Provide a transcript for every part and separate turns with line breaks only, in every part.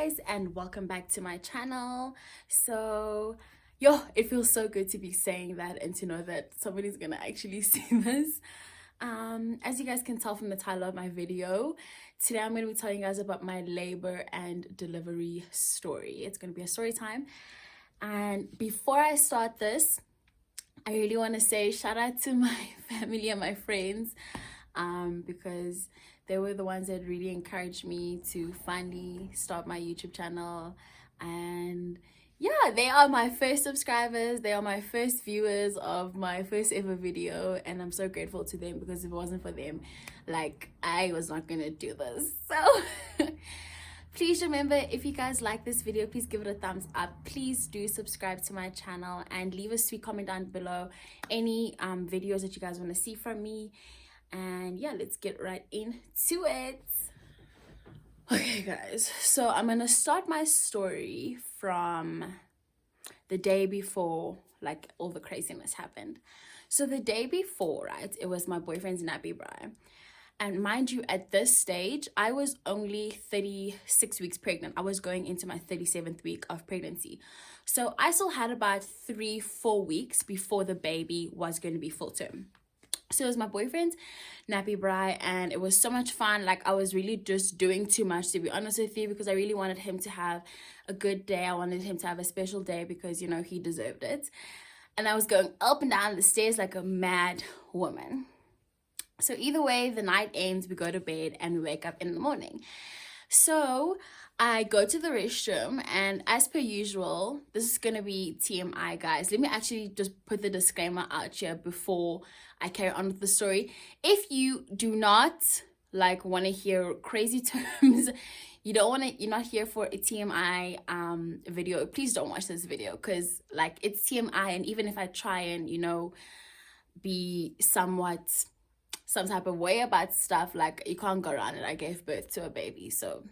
guys, and welcome back to my channel. It feels so good to be saying that and to know that somebody's gonna actually see this. As you guys can tell from the title of my video, today I'm gonna be telling you guys about my labor and delivery story. It's gonna be a story time. And before I start this, I really want to say shout out to my family and my friends, because they were the ones that really encouraged me to finally start my YouTube channel. And yeah, they are my first subscribers, they are my first viewers of my first ever video, and I'm so grateful to them, because if it wasn't for them, like, I was not gonna do this. So please remember, if you guys like this video, please give it a thumbs up. Please do subscribe to my channel and leave a sweet comment down below any videos that you guys want to see from me. And yeah, let's get right into it. Okay guys, so I'm gonna start my story from the day before, like, all the craziness happened. So the day before, right, it was my boyfriend's nappy bra. And mind you, at this stage, I was only 36 weeks pregnant. I was going into my 37th week of pregnancy. So I still had about 3-4 weeks before the baby was going to be full term. So it was my boyfriend's nappy bra, and it was so much fun. Like, I was really just doing too much, to be honest with you, because I really wanted him to have a good day. I wanted him to have a special day because, you know, he deserved it. And I was going up and down the stairs like a mad woman. So either way, the night ends, we go to bed, and we wake up in the morning. So I go to the restroom, and as per usual, this is going to be TMI, guys. Let me actually just put the disclaimer out here before I carry on with the story. If you do not, like, want to hear crazy terms, you're not here for a TMI video, please don't watch this video, because, like, it's TMI, and even if I try and, you know, be somewhat some type of way about stuff, like, you can't go around it. I gave birth to a baby. So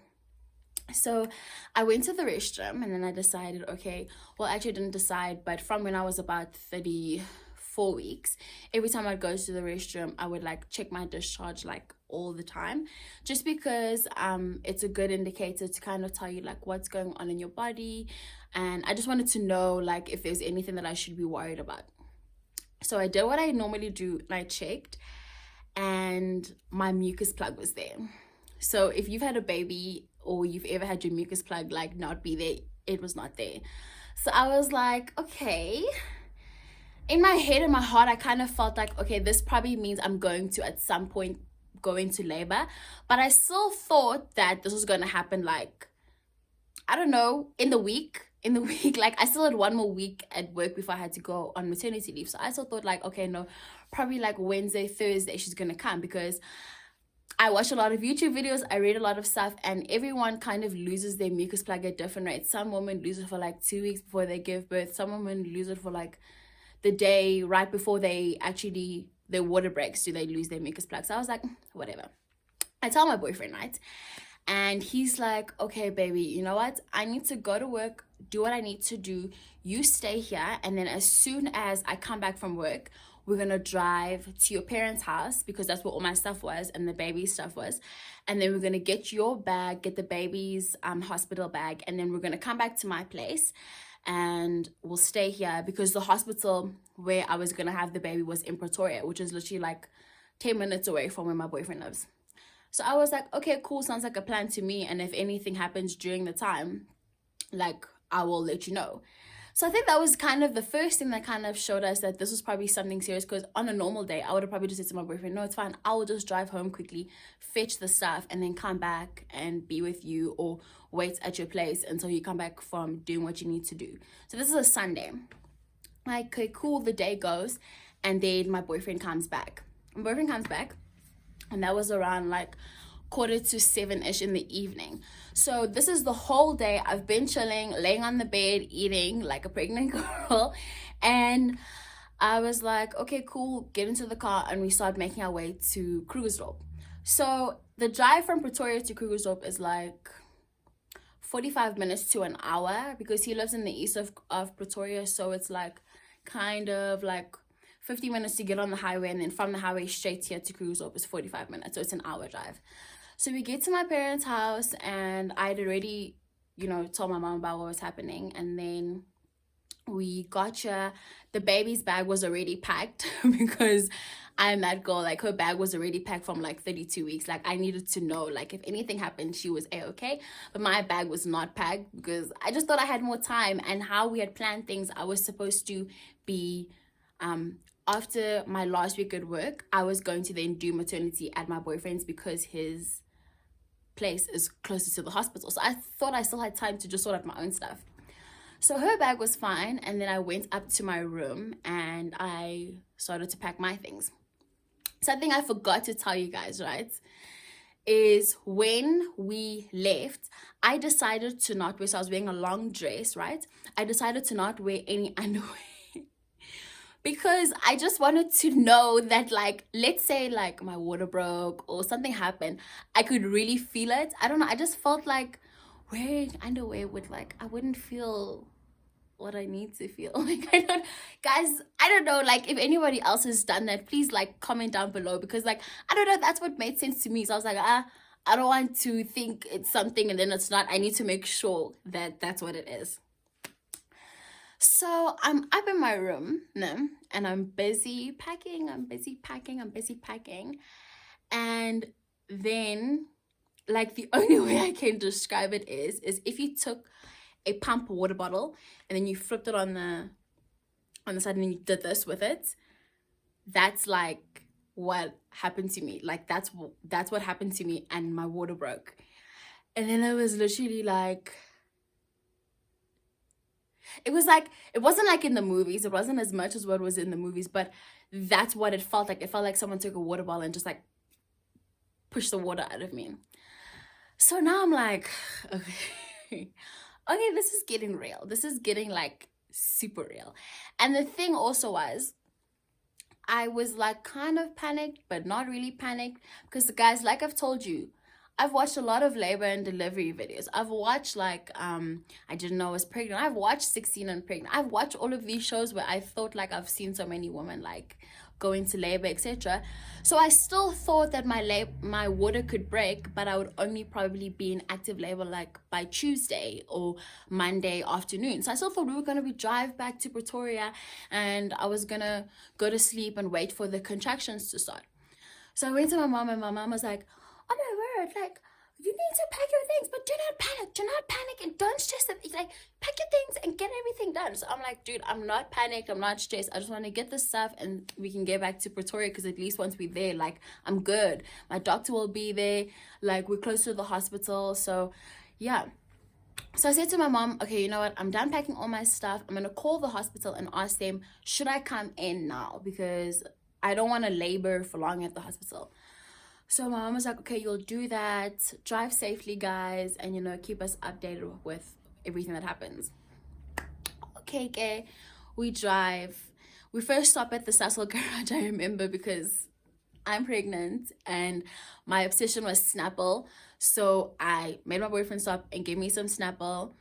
I went to the restroom, and then I decided, okay, well, actually I didn't decide, but from when I was about 34 weeks, every time I'd go to the restroom, I would, like, check my discharge, like, all the time, just because it's a good indicator to kind of tell you, like, what's going on in your body. And I just wanted to know, like, if there's anything that I should be worried about. So I did what I normally do, and I checked, and my mucus plug was there. So if you've had a baby, or you've ever had your mucus plug, like, not be there, it was not there. So I was like, okay. In my head and my heart, I kind of felt like, okay, this probably means I'm going to at some point go into labor. But I still thought that this was going to happen, like, I don't know, in the week. Like, I still had one more week at work before I had to go on maternity leave. So I still thought, like, okay, no, probably like Wednesday, Thursday, she's gonna come, because I watch a lot of YouTube videos, I read a lot of stuff, and everyone kind of loses their mucus plug at different rates. Some women lose it for like 2 weeks before they give birth. Some women lose it for like the day right before their water breaks, do they lose their mucus plug. So I was like, whatever. I tell my boyfriend, right? And he's like, okay, baby, you know what? I need to go to work, do what I need to do. You stay here. And then as soon as I come back from work, we're going to drive to your parents' house, because that's where all my stuff was and the baby stuff was. And then we're going to get your bag, get the baby's hospital bag. And then we're going to come back to my place, and we'll stay here, because the hospital where I was going to have the baby was in Pretoria, which is literally like 10 minutes away from where my boyfriend lives. So I was like, okay, cool, sounds like a plan to me. And if anything happens during the time, like, I will let you know. So I think that was kind of the first thing that kind of showed us that this was probably something serious, because on a normal day, I would have probably just said to my boyfriend, no, it's fine, I will just drive home quickly, fetch the stuff, and then come back and be with you, or wait at your place until you come back from doing what you need to do. So this is a Sunday. Like, okay, cool, the day goes, and then my boyfriend comes back. And that was around like 6:45-ish in the evening. So this is the whole day I've been chilling, laying on the bed, eating like a pregnant girl. And I was like, okay, cool, get into the car, and we start making our way to Krugersdorp. So the drive from Pretoria to Krugersdorp is like 45 minutes to an hour, because he lives in the east of Pretoria. So it's like kind of like 50 minutes to get on the highway, and then from the highway straight here to Krugersdorp is 45 minutes. So it's an hour drive. So we get to my parents' house, and I'd already told my mom about what was happening. And then we got here. The baby's bag was already packed because I'm that girl. Like, her bag was already packed from like 32 weeks. Like, I needed to know, like, if anything happened, she was a-okay. But my bag was not packed because I just thought I had more time. And how we had planned things, I was supposed to be after my last week at work, I was going to then do maternity at my boyfriend's because his place is closer to the hospital. So I thought I still had time to just sort out my own stuff. So her bag was fine, and then I went up to my room and I started to pack my things. Something I forgot to tell you guys, right, is when we left, I decided to not wear, so I was wearing a long dress, right? I decided to not wear any underwear because I just wanted to know that, like, let's say like my water broke or something happened, I could really feel it. I don't know, I just felt like wearing underwear would, like, I wouldn't feel what I need to feel. Like, I don't know, like, if anybody else has done that, please, like, comment down below, because, like, I don't know, that's what made sense to me. So I was like, I don't want to think it's something and then it's not. I need to make sure that that's what it is. So I'm up in my room, no, and I'm busy packing. And then, like, the only way I can describe it is if you took a pump water bottle and then you flipped it on the side and then you did this with it, that's like what happened to me. Like, that's what happened to me, and my water broke. And then I was literally like, it wasn't like in the movies. It wasn't as much as what was in the movies, but that's what it felt like. It felt like someone took a water bottle and just, like, pushed the water out of me. So now I'm like, okay, this is getting real. This is getting, like, super real. And the thing also was, I was, like, kind of panicked, but not really panicked, because, guys, like I've told you, I've watched a lot of labor and delivery videos. I've watched, like, I didn't know I was pregnant. I've watched 16 and Pregnant. I've watched all of these shows where I thought, like, I've seen so many women, like, go into labor, etc. So I still thought that my water could break, but I would only probably be in active labor, like, by Tuesday or Monday afternoon. So I still thought we were going to drive back to Pretoria and I was going to go to sleep and wait for the contractions to start. So I went to my mom, and my mom was like, oh my word, like, you need to pack your things, but do not panic, and don't stress it. Like, pack your things and get everything done. So I'm like, dude, I'm not panicked, I'm not stressed. I just want to get this stuff and we can get back to Pretoria, because at least once we're there, like, I'm good. My doctor will be there. Like, we're close to the hospital. So yeah. So I said to my mom, okay, you know what? I'm done packing all my stuff. I'm going to call the hospital and ask them, should I come in now? Because I don't want to labor for long at the hospital. So my mom was like, okay, you'll do that. Drive safely, guys, and, keep us updated with everything that happens. Okay, we drive. We first stop at the Sasol garage, I remember, because I'm pregnant and my obsession was Snapple. So I made my boyfriend stop and give me some Snapple.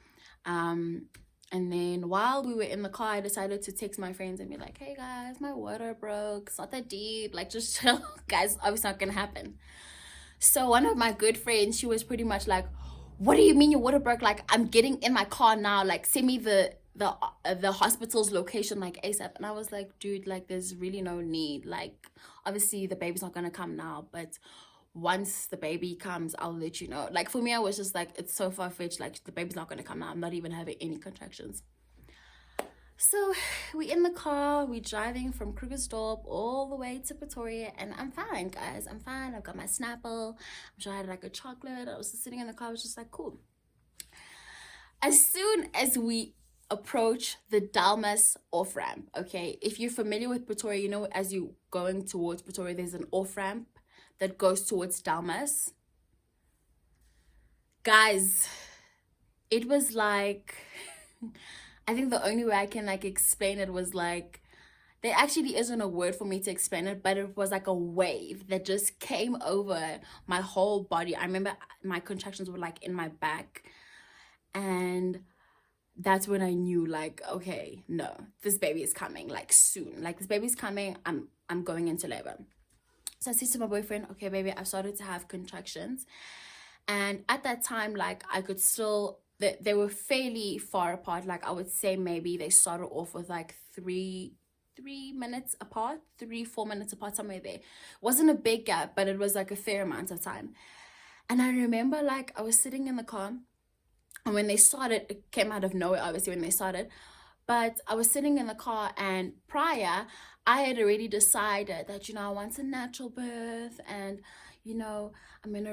And then while we were in the car, I decided to text my friends and be like, hey guys, my water broke. It's not that deep. Like, just chill. Guys, obviously not gonna happen. So one of my good friends, she was pretty much like, what do you mean your water broke? Like, I'm getting in my car now. Like, send me the hospital's location, like, ASAP. And I was like, dude, like, there's really no need. Like, obviously the baby's not gonna come now, but once the baby comes, I'll let you know. Like, for me, I was just like, it's so far-fetched. Like, the baby's not gonna come now. I'm not even having any contractions. So we in the car, we driving from Krugersdorp all the way to Pretoria, and I'm fine, guys. I'm fine. I've got my Snapple. I'm sure I had, like, a chocolate. I was just sitting in the car. I was just like, cool. As soon as we approach the Dalmas off-ramp, okay, if you're familiar with Pretoria, as you're going towards Pretoria, there's an off-ramp that goes towards Dalmas. Guys, it was like, I think the only way I can, like, explain it was, like, there actually isn't a word for me to explain it, but it was like a wave that just came over my whole body. I remember my contractions were, like, in my back, and that's when I knew, like, okay, no, this baby is coming, like, soon. Like, this baby's coming. I'm going into labor. So I said to my boyfriend, okay, baby, I've started to have contractions. And at that time, like, I could still they were fairly far apart. Like I would say maybe they started off with like 3 minutes apart, 3-4 minutes apart, somewhere there. Wasn't a big gap, but it was like a fair amount of time. And I remember like I was sitting in the car, and when they started, it came out of nowhere, obviously, when they started. But I was sitting in the car, and prior, I had already decided that, I want a natural birth, and, I'm going to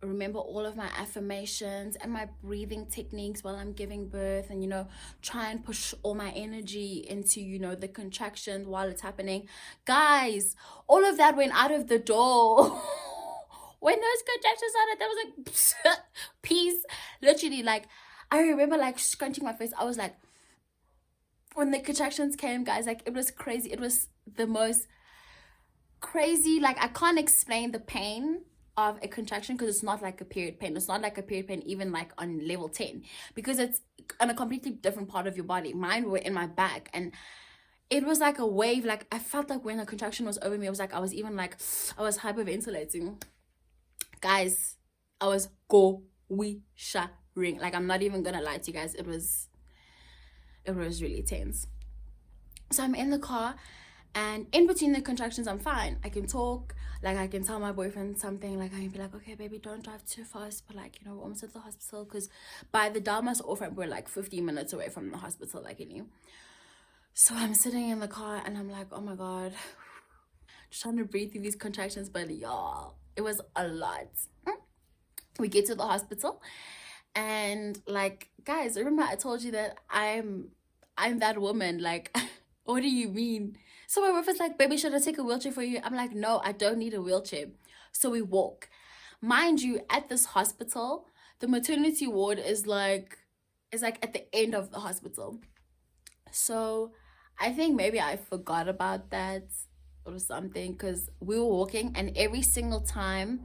remember all of my affirmations and my breathing techniques while I'm giving birth, and, try and push all my energy into, the contraction while it's happening. Guys, all of that went out of the door. When those contractions started, that was like, peace. Literally, like, I remember, like, scrunching my face. I was like, when the contractions came, guys, like, it was crazy. It was the most crazy, like, I can't explain the pain of a contraction because it's not like a period pain. It's not like a period pain even like on level 10, because it's on a completely different part of your body. Mine were in my back, and it was like a wave. Like, I felt like when the contraction was over me, it was like I was hyperventilating. Guys, I was sharing. Like, I'm not even gonna lie to you guys. It was really tense. So I'm in the car, and in between the contractions, I'm fine. I can talk. Like, I can tell my boyfriend something. Like, I can be like, okay, baby, don't drive too fast. But, like, we're almost at the hospital. Because by the Dalmas off ramp, we're like 15 minutes away from the hospital, like, So I'm sitting in the car, and I'm like, oh my God. Just trying to breathe through these contractions. But, y'all, it was a lot. We get to the hospital, and, like, guys, remember I told you that I'm that woman. Like, what do you mean? So my wife is like, baby, should I take a wheelchair for you? I'm like, no, I don't need a wheelchair. So we walk. Mind you, at this hospital, the maternity ward is like at the end of the hospital. So I think maybe I forgot about that or something, because we were walking, and every single time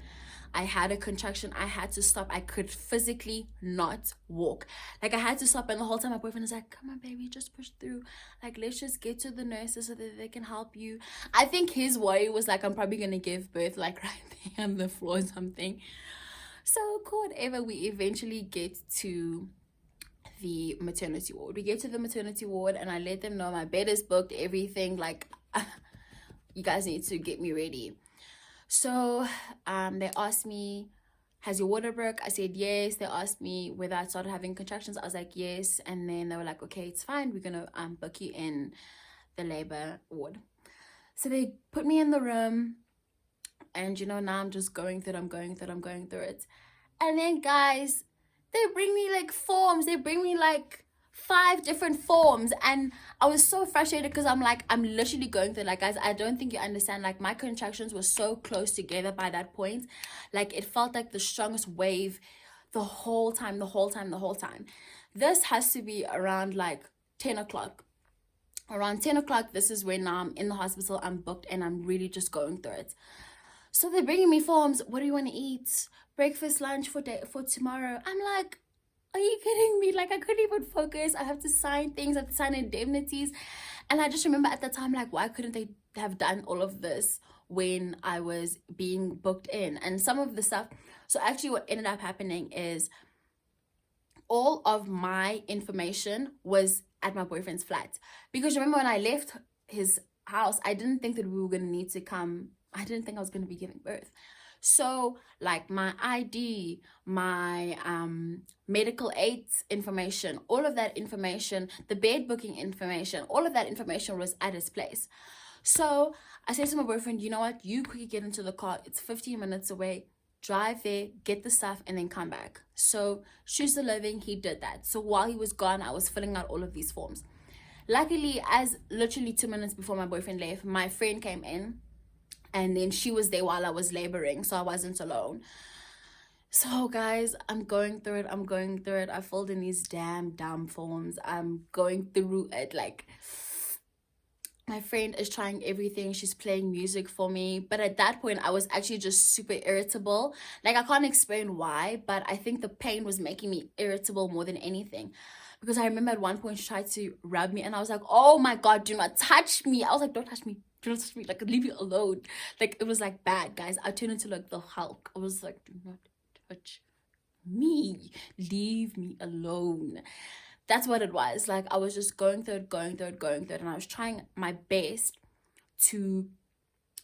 I had a contraction, I had to stop. I could physically not walk. Like, I had to stop, and the whole time my boyfriend was like, come on, baby, just push through. Like, let's just get to the nurses so that they can help you. I think his worry was like, I'm probably going to give birth, like, right there on the floor or something. So, whatever, we eventually get to the maternity ward. We get to the maternity ward, and I let them know my bed is booked, everything. Like, you guys need to get me ready. So they asked me, has your water broke? I said yes. They asked me whether I started having contractions. I was like yes. And then they were like, okay, it's fine, we're gonna book you in the labor ward. So they put me in the room, and now I'm just going through it. And then, guys, they bring me like forms. They bring me like 5 different forms, and I was so frustrated because I'm literally going through, like, guys, I don't think you understand. Like, my contractions were so close together by that point. Like, it felt like the strongest wave the whole time. This has to be around like 10 o'clock. Around 10 o'clock, this is when I'm in the hospital, I'm booked, and I'm really just going through it. So they're bringing me forms. What do you want to eat? Breakfast, lunch for tomorrow. I'm like, are you kidding me? Like, I couldn't even focus. I have to sign things. I have to sign indemnities. And I just remember at the time, like, why couldn't they have done all of this when I was being booked in? And some of the stuff. So actually what ended up happening is all of my information was at my boyfriend's flat. Because remember, when I left his house, I didn't think that we were going to need to come. I didn't think I was going to be giving birth. So, like, my ID, my medical aids information, all of that information, the bed booking information, all of that information was at his place. So I said to my boyfriend, you know what? You quickly get into the car. It's 15 minutes away. Drive there, get the stuff, and then come back. So, choose the living, he did that. So while he was gone, I was filling out all of these forms. Luckily, as literally 2 minutes before my boyfriend left, my friend came in. And then she was there while I was laboring, so I wasn't alone. So, guys, I'm going through it. I filled in these damn forms. I'm going through it. Like, my friend is trying everything. She's playing music for me. But at that point, I was actually just super irritable. Like, I can't explain why, but I think the pain was making me irritable more than anything. Because I remember at one point she tried to rub me, and I was like, oh my God, do not touch me. I was like, don't touch me. Don't touch me. Like, leave me alone. Like, it was like bad, guys. I turned into like the Hulk. I was like, do not touch me. Leave me alone. That's what it was. Like, I was just going through it, and I was trying my best to,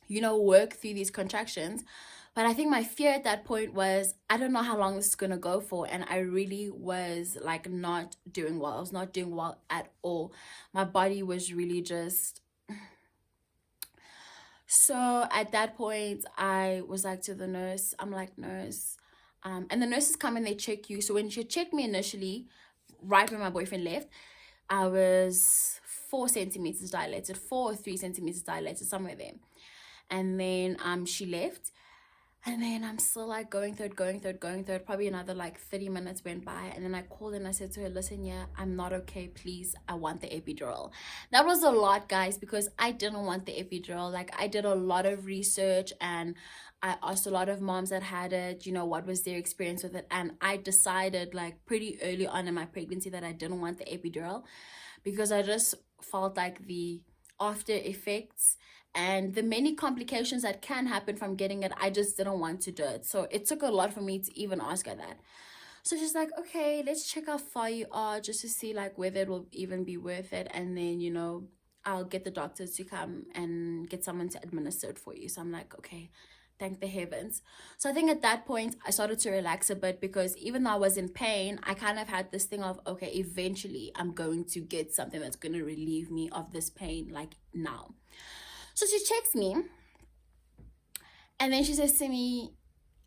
work through these contractions. But I think my fear at that point was, I don't know how long this is going to go for. And I really was like not doing well. I was not doing well at all. My body was really just. So at that point, I was like to the nurse, I'm like, nurse, and the nurses come and they check you. So when she checked me initially, right when my boyfriend left, I was 4 centimeters dilated, 4 or 3 centimeters dilated, somewhere there. And then she left. And then I'm still like going through it. Probably another like 30 minutes went by. And then I called and I said to her, listen, yeah, I'm not okay. Please, I want the epidural. That was a lot, guys, because I didn't want the epidural. Like, I did a lot of research and I asked a lot of moms that had it, what was their experience with it. And I decided like pretty early on in my pregnancy that I didn't want the epidural because I just felt like the after effects and the many complications that can happen from getting it, I just didn't want to do it. So it took a lot for me to even ask her that. So she's like, okay, let's check how far you are just to see like whether it will even be worth it. And then, I'll get the doctors to come and get someone to administer it for you. So I'm like, okay, thank the heavens. So I think at that point, I started to relax a bit because even though I was in pain, I kind of had this thing of, okay, eventually I'm going to get something that's going to relieve me of this pain, like now. So she checks me and then she says to me,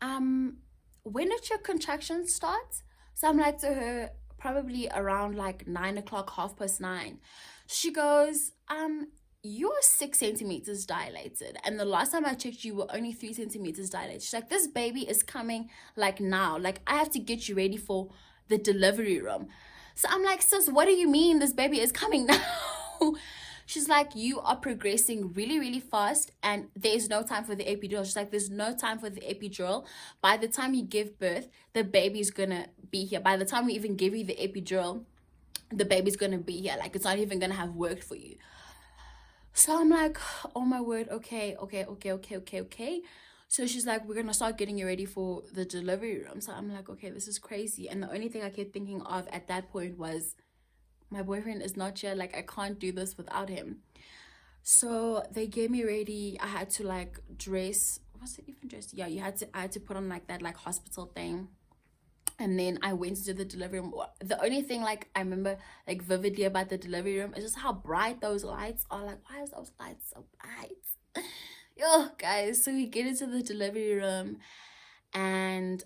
when did your contractions start? So I'm like to her, probably around like 9 o'clock, 9:30. She goes, you're 6 centimeters dilated. And the last time I checked, you were only 3 centimeters dilated. She's like, this baby is coming like now. Like, I have to get you ready for the delivery room. So I'm like, sis, what do you mean this baby is coming now? She's like, you are progressing really, really fast and there's no time for the epidural. She's like, there's no time for the epidural. By the time you give birth, the baby's gonna be here. By the time we even give you the epidural, the baby's gonna be here. Like, it's not even gonna have worked for you. So I'm like, oh my word, okay. So she's like, we're gonna start getting you ready for the delivery room. So I'm like, okay, this is crazy. And the only thing I kept thinking of at that point was, my boyfriend is not here. Like, I can't do this without him. So they gave me ready. I had to like dress. Was it even dressed? Yeah, I had to put on like that like hospital thing. And then I went into the delivery room. The only thing like I remember like vividly about the delivery room is just how bright those lights are. Like, why is those lights so bright? Yo, guys. So we get into the delivery room. And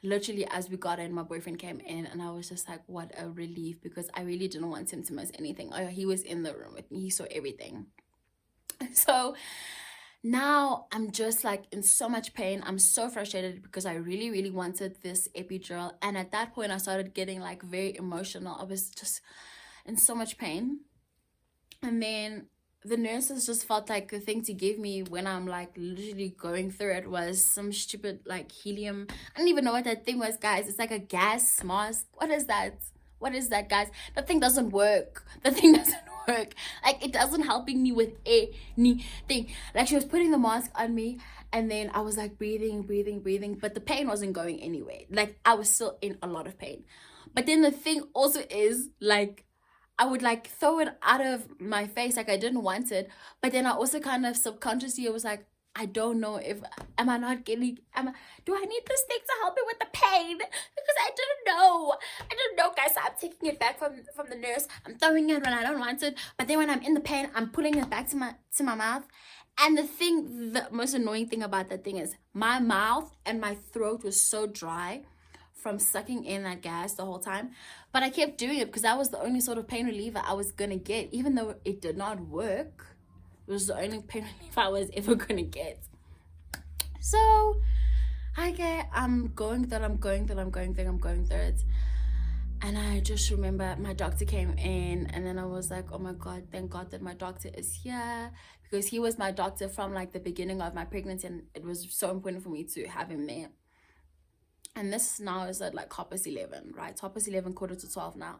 literally as we got in, my boyfriend came in and I was just like, what a relief, because I really didn't want him to miss anything. He was in the room with me, he saw everything. So now I'm just like in so much pain. I'm so frustrated because I really, really wanted this epidural. And at that point I started getting like very emotional. I was just in so much pain. And then the nurses just felt like the thing to give me when I'm like literally going through it was some stupid like helium. I don't even know what that thing was, guys. It's like a gas mask. What is that, guys? That thing doesn't work. The thing doesn't work. Like, it doesn't helping me with anything. Like, she was putting the mask on me and then I was like breathing, but the pain wasn't going anywhere. Like, I was still in a lot of pain. But then the thing also is like, I would like throw it out of my face, like I didn't want it. But then I also kind of subconsciously was like, I don't know if, do I need this thing to help me with the pain? Because I don't know, guys. So I'm taking it back from the nurse. I'm throwing it when I don't want it. But then when I'm in the pain, I'm putting it back to my mouth. And the most annoying thing about that thing is my mouth and my throat was so dry from sucking in that gas the whole time. But I kept doing it because that was the only sort of pain reliever I was gonna get. Even though it did not work, it was the only pain reliever I was ever gonna get. So I'm going through it. And I just remember my doctor came in and then I was like, oh my God, thank God that my doctor is here, because he was my doctor from like the beginning of my pregnancy and it was so important for me to have him there. And this now is at like 11:30, right? 11:30, 11:45 now.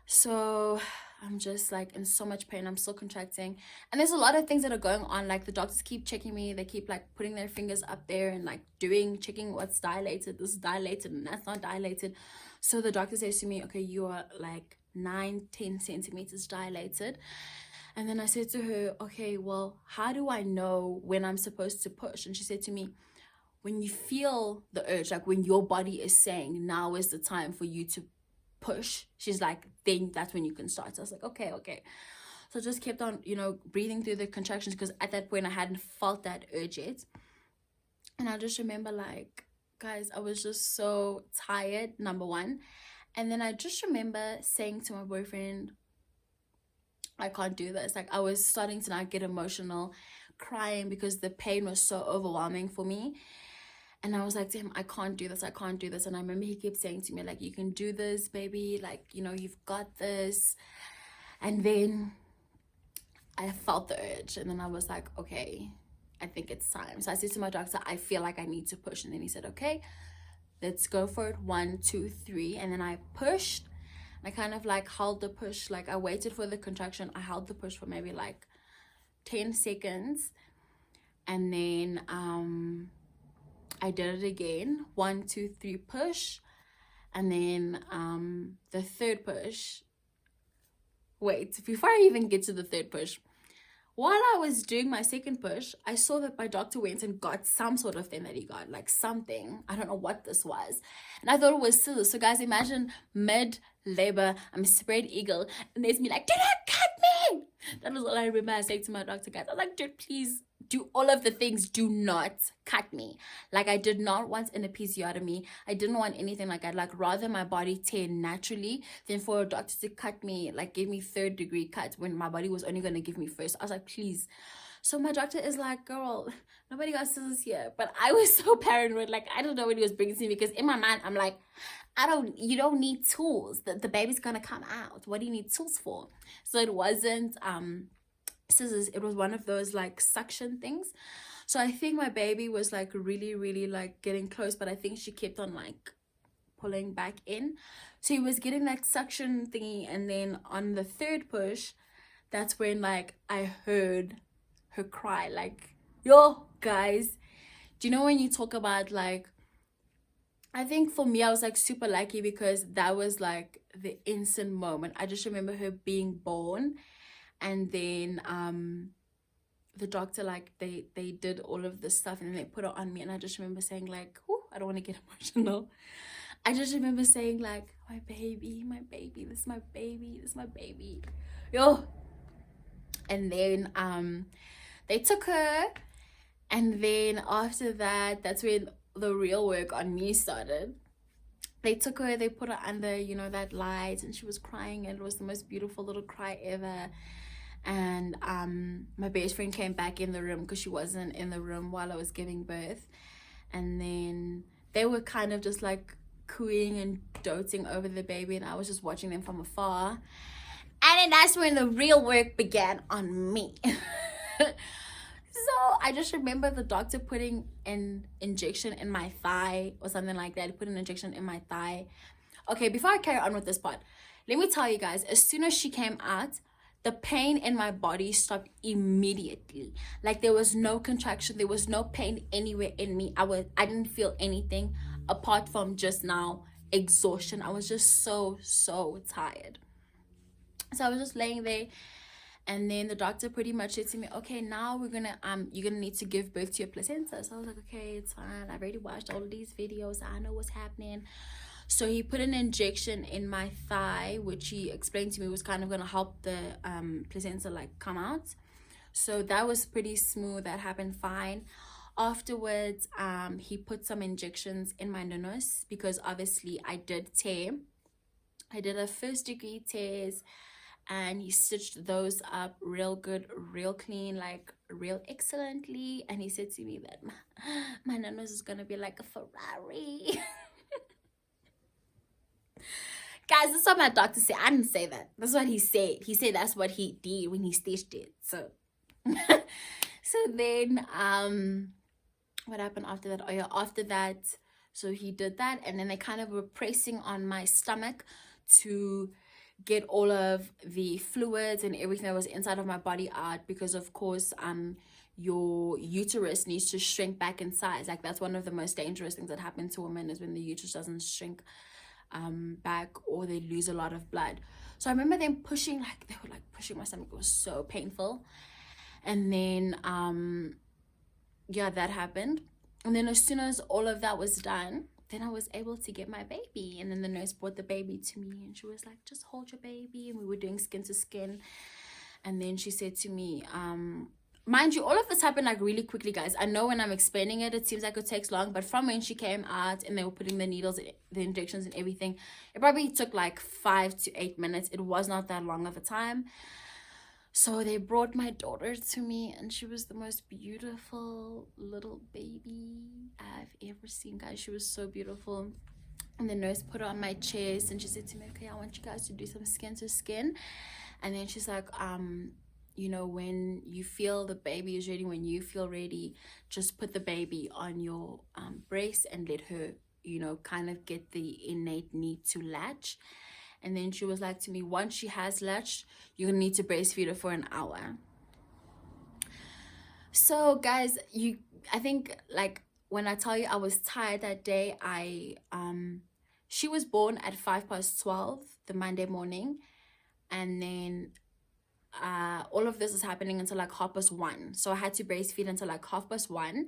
So I'm just like in so much pain. I'm still contracting. And there's a lot of things that are going on. Like the doctors keep checking me. They keep like putting their fingers up there and like checking what's dilated. This is dilated and that's not dilated. So the doctor says to me, okay, you are like 9-10 centimeters dilated. And then I said to her, okay, well, how do I know when I'm supposed to push? And she said to me, when you feel the urge, like when your body is saying now is the time for you to push, she's like, then that's when you can start. So I was like, okay. So I just kept on, breathing through the contractions, because at that point I hadn't felt that urge yet. And I just remember, like, guys, I was just so tired, number one. And then I just remember saying to my boyfriend, I can't do this. Like, I was starting to now get emotional, crying because the pain was so overwhelming for me. And I was like to him, I can't do this. And I remember he kept saying to me, like, you can do this, baby. Like, you've got this. And then I felt the urge. And then I was like, okay, I think it's time. So I said to my doctor, I feel like I need to push. And then he said, okay, let's go for it. 1, 2, 3. And then I pushed. I kind of like held the push. Like, I waited for the contraction. I held the push for maybe like 10 seconds. And then I did it again. 1, 2, 3 push. And then the third push. Wait, before I even get to the third push, while I was doing my second push, I saw that my doctor went and got some sort of thing that he got, like something. I don't know what this was. And I thought it was scissors. So guys, imagine mid-labor, I'm spread eagle, and there's me like, do not cut me! That was all I remember I said to my doctor, guys. I was like, dude, please do all of the things. Do not cut me. Like, I did not want an episiotomy. I didn't want anything like that. Like, rather my body tear naturally than for a doctor to cut me, like give me 3rd-degree cuts when my body was only going to give me first. I was like, please. So my doctor is like, girl, nobody got scissors here. But I was so paranoid. Like, I don't know what he was bringing to me, because in my mind, I'm like, you don't need tools. The baby's going to come out. What do you need tools for? So it wasn't scissors. It was one of those like suction things. So I think my baby was like really like getting close, but I think she kept on like pulling back in. So he was getting that suction thingy. And then on the 3rd push, that's when like I heard her cry. Like, yo, guys, do you know when you talk about like, I think for me, I was like super lucky because that was like the instant moment. I just remember her being born. And then the doctor, like, they did all of this stuff and then they put it on me. And I just remember saying like, I don't want to get emotional. I just remember saying like, my baby, this is my baby. Yo. And then they took her. And then after that, that's when the real work on me started. They took her, they put her under, that light, and she was crying, and it was the most beautiful little cry ever. And my best friend came back in the room because she wasn't in the room while I was giving birth. And then they were kind of just like cooing and doting over the baby, and I was just watching them from afar. And then that's when the real work began on me. So I just remember the doctor putting an injection in my thigh or something like that. He put an injection in my thigh. Okay, before I carry on with this part, let me tell you guys, as soon as she came out, the pain in my body stopped immediately. Like, there was no contraction. There was no pain anywhere in me. I didn't feel anything apart from just now exhaustion. I was just so tired. So I was just laying there. And then the doctor pretty much said to me, okay, now you're gonna need to give birth to your placenta. So I was like, okay, it's fine. I've already watched all of these videos. I know what's happening. So he put an injection in my thigh, which he explained to me was kind of gonna help the placenta like come out. So that was pretty smooth. That happened fine. Afterwards, he put some injections in my nose because obviously I did tear. I did a 1st-degree tears. And he stitched those up real good, real clean, like real excellently. And he said to me that my nose is gonna be like a Ferrari. Guys, that's what my doctor said. I didn't say that. That's what he said. He said that's what he did when he stitched it. So so then what happened after that? Oh yeah, after that, so he did that, and then they kind of were pressing on my stomach to get all of the fluids and everything that was inside of my body out, because of course your uterus needs to shrink back in size. Like that's one of the most dangerous things that happen to women, is when the uterus doesn't shrink back, or they lose a lot of blood. So I remember them pushing, like they were like pushing my stomach. It was so painful. And then yeah, that happened. And then as soon as all of that was done, then I was able to get my baby. And then the nurse brought the baby to me, and she was like, just hold your baby. And we were doing skin to skin. And then she said to me, mind you, all of this happened like really quickly, guys. I know when I'm explaining it, it seems like it takes long, but from when she came out and they were putting the needles, the injections and everything, it probably took like 5 to 8 minutes. It was not that long of a time. So they brought my daughter to me, and she was the most beautiful little baby I've ever seen, guys. She was so beautiful. And the nurse put her on my chest, and she said to me, okay, I want you guys to do some skin to skin. And then she's like, you know, when you feel the baby is ready, when you feel ready, just put the baby on your breast and let her, you know, kind of get the innate need to latch. And then she was like to me, once she has latched, you're gonna need to breastfeed her for an hour. So guys, I think like when I tell you I was tired that day, she was born at 12:05 the Monday morning, and then all of this is happening until like 1:30. So I had to breastfeed until like 1:30.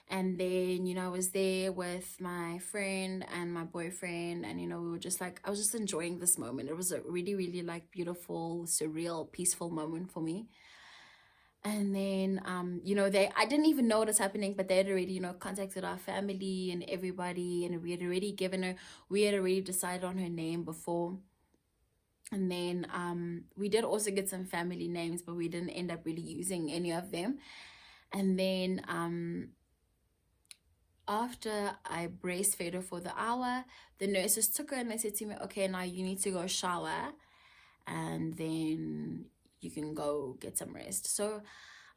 And then, you know, I was there with my friend and my boyfriend, and, you know, we were just like, I was just enjoying this moment. It was a really, really like beautiful, surreal, peaceful moment for me. And then, you know, I didn't even know what was happening, but they had already, you know, contacted our family and everybody, and we had already decided on her name before. And then we did also get some family names, but we didn't end up really using any of them. And then after I breastfed her for the hour, the nurses took her and they said to me, okay, now you need to go shower, and then you can go get some rest. So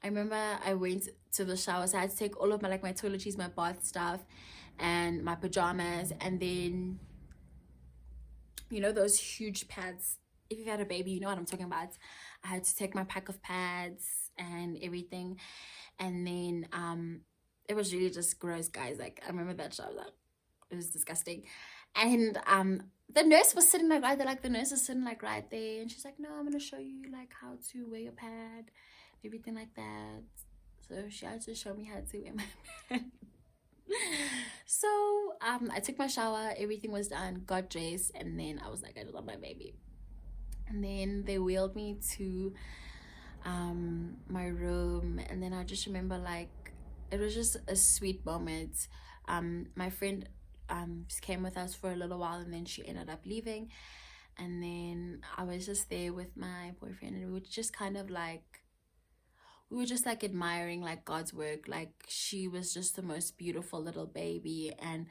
I remember I went to the shower, so I had to take all of my like my toiletries, my bath stuff, and my pajamas, and then, you know, those huge pads. If you've had a baby, you know what I'm talking about. I had to take my pack of pads and everything. And then it was really just gross, guys. Like I remember that shower, like it was disgusting. And the nurse was sitting like right there, like the nurse is sitting like right there, and she's like, no, I'm gonna show you like how to wear your pad, everything like that. So she had to show me how to wear my pad. So I took my shower, everything was done, got dressed, and then I was like, I just love my baby. And then they wheeled me to my room, and then I just remember like it was just a sweet moment. My friend came with us for a little while, and then she ended up leaving, and then I was just there with my boyfriend, and we were just kind of like, we were just like admiring like God's work. Like she was just the most beautiful little baby, and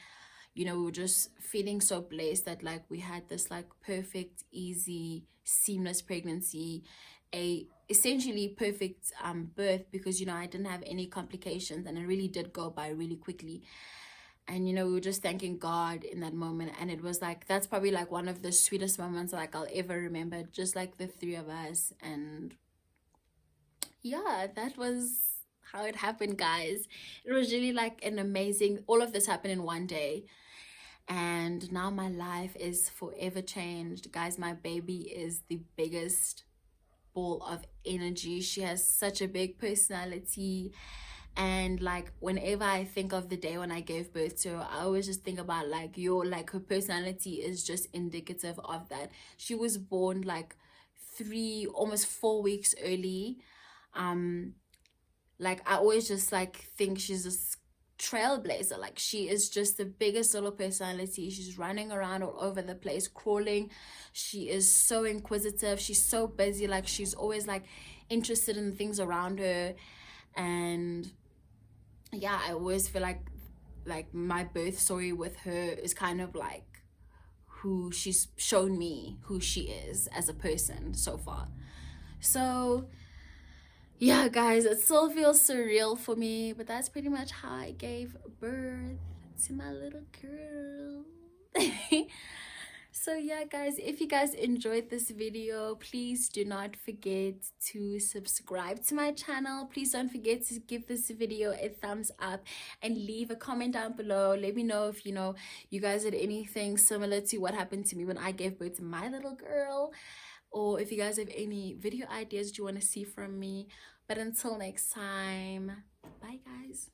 you know, we were just feeling so blessed that like we had this like perfect, easy, seamless pregnancy, a essentially perfect birth, because, you know, I didn't have any complications, and it really did go by really quickly. And, you know, we were just thanking God in that moment, and it was like, that's probably like one of the sweetest moments like I'll ever remember, just like the three of us. And yeah, that was how it happened, guys. It was really like an amazing, all of this happened in one day, and now my life is forever changed, guys. My baby is the biggest ball of energy. She has such a big personality, and like whenever I think of the day when I gave birth to her, I always just think about like her personality is just indicative of that. She was born like almost 4 weeks early. Like I always just like think she's this trailblazer. Like she is just the biggest little personality. She's running around all over the place, crawling. She is so inquisitive. She's so busy. Like she's always like interested in things around her. And yeah, I always feel like my birth story with her is kind of like who she's shown me who she is as a person so far. So yeah, guys, it still feels surreal for me, but that's pretty much how I gave birth to my little girl. So yeah guys, if you guys enjoyed this video, please do not forget to subscribe to my channel. Please don't forget to give this video a thumbs up and leave a comment down below. Let me know if you guys did anything similar to what happened to me when I gave birth to my little girl, or if you guys have any video ideas you want to see from me. But until next time, bye guys.